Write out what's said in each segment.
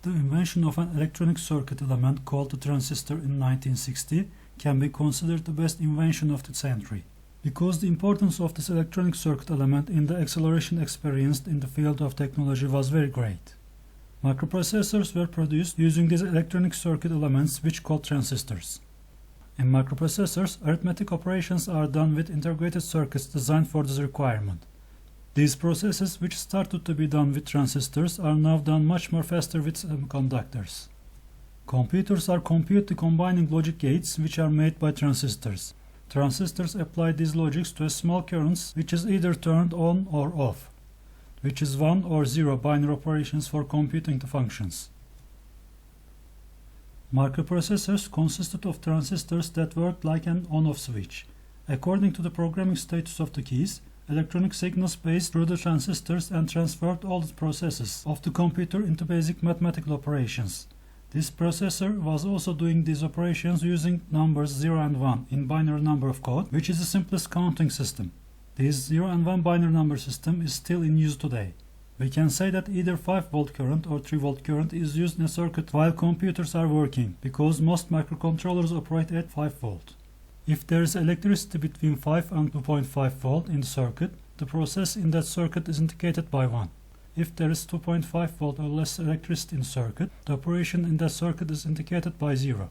The invention of an electronic circuit element called the transistor in 1960 can be considered the best invention of the century, because the importance of this electronic circuit element in the acceleration experienced in the field of technology was very great. Microprocessors were produced using these electronic circuit elements, which called transistors. In microprocessors, arithmetic operations are done with integrated circuits designed for this requirement. These processes, which started to be done with transistors, are now done much more faster with semiconductors. Computers are compute the combining logic gates which are made by transistors. Transistors apply these logics to a small currents which is either turned on or off, which is 1 or 0 binary operations for computing the functions. Microprocessors consisted of transistors that worked like an on-off switch. According to the programming status of the keys, electronic signals passed through the transistors and transferred all the processes of the computer into basic mathematical operations. This processor was also doing these operations using numbers 0 and 1 in binary number of code, which is the simplest counting system. This 0 and 1 binary number system is still in use today. We can say that either 5-volt current or 3-volt current is used in a circuit while computers are working, because most microcontrollers operate at 5-volt. If there is electricity between 5 and 2.5 volt in the circuit, the process in that circuit is indicated by 1. If there is 2.5 volt or less electricity in the circuit, the operation in that circuit is indicated by 0.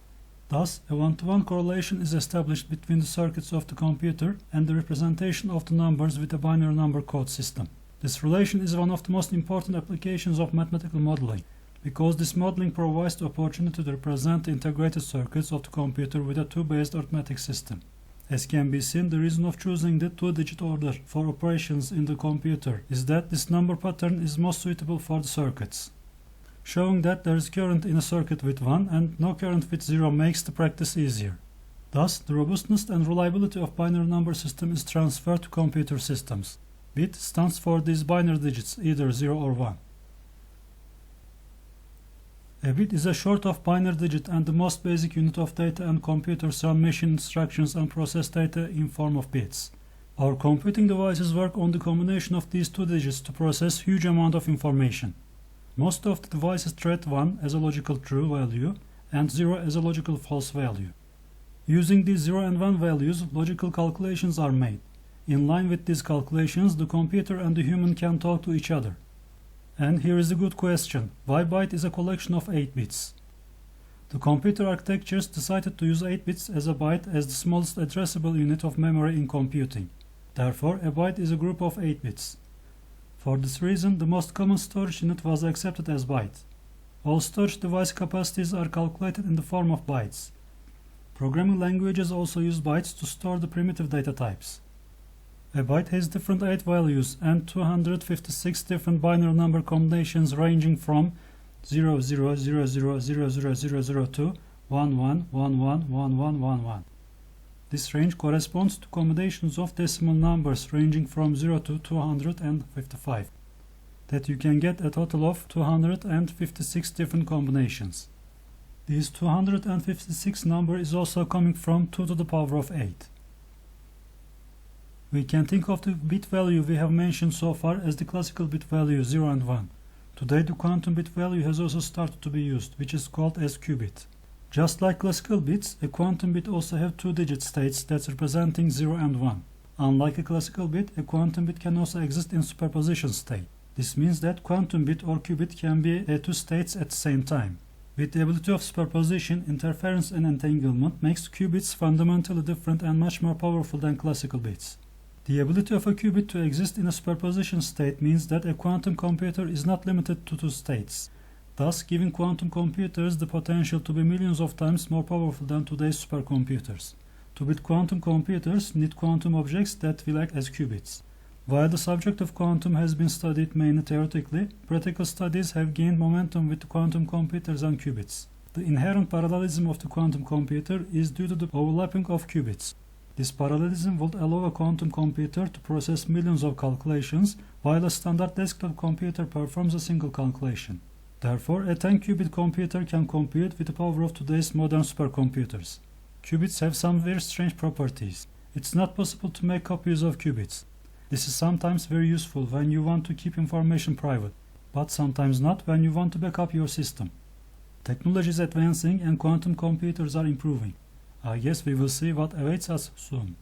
Thus, a one-to-one correlation is established between the circuits of the computer and the representation of the numbers with a binary number code system. This relation is one of the most important applications of mathematical modeling, because this modeling provides the opportunity to represent the integrated circuits of the computer with a 2-based arithmetic system. As can be seen, the reason of choosing the 2-digit order for operations in the computer is that this number pattern is most suitable for the circuits. Showing that there is current in a circuit with 1 and no current with 0 makes the practice easier. Thus, the robustness and reliability of binary number system is transferred to computer systems. Bit stands for these binary digits, either 0 or 1. A bit is a short of binary digit and the most basic unit of data, and computers run machine instructions and process data in form of bits. Our computing devices work on the combination of these two digits to process huge amount of information. Most of the devices treat 1 as a logical true value and 0 as a logical false value. Using these 0 and 1 values, logical calculations are made. In line with these calculations, the computer and the human can talk to each other. And here is a good question: why byte is a collection of 8 bits? The computer architectures decided to use 8 bits as a byte as the smallest addressable unit of memory in computing. Therefore, a byte is a group of 8 bits. For this reason, the most common storage unit was accepted as byte. All storage device capacities are calculated in the form of bytes. Programming languages also use bytes to store the primitive data types. A byte has different 8 values and 256 different binary number combinations ranging from 00000000 to 11111111. This range corresponds to combinations of decimal numbers ranging from 0 to 255. That you can get a total of 256 different combinations. This 256 number is also coming from 2 to the power of 8. We can think of the bit value we have mentioned so far as the classical bit value 0 and 1. Today the quantum bit value has also started to be used, which is called as qubit. Just like classical bits, a quantum bit also have 2-digit states that's representing 0 and 1. Unlike a classical bit, a quantum bit can also exist in superposition state. This means that quantum bit or qubit can be at 2 states at the same time. With the ability of superposition, interference and entanglement makes qubits fundamentally different and much more powerful than classical bits. The ability of a qubit to exist in a superposition state means that a quantum computer is not limited to 2 states, thus giving quantum computers the potential to be millions of times more powerful than today's supercomputers. To build quantum computers need quantum objects that will act as qubits. While the subject of quantum has been studied mainly theoretically, practical studies have gained momentum with quantum computers and qubits. The inherent parallelism of the quantum computer is due to the overlapping of qubits. This parallelism would allow a quantum computer to process millions of calculations, while a standard desktop computer performs a single calculation. Therefore, a 10-qubit computer can compute with the power of today's modern supercomputers. Qubits have some very strange properties. It's not possible to make copies of qubits. This is sometimes very useful when you want to keep information private, but sometimes not when you want to back up your system. Technology is advancing and quantum computers are improving. I guess we will see what awaits us soon.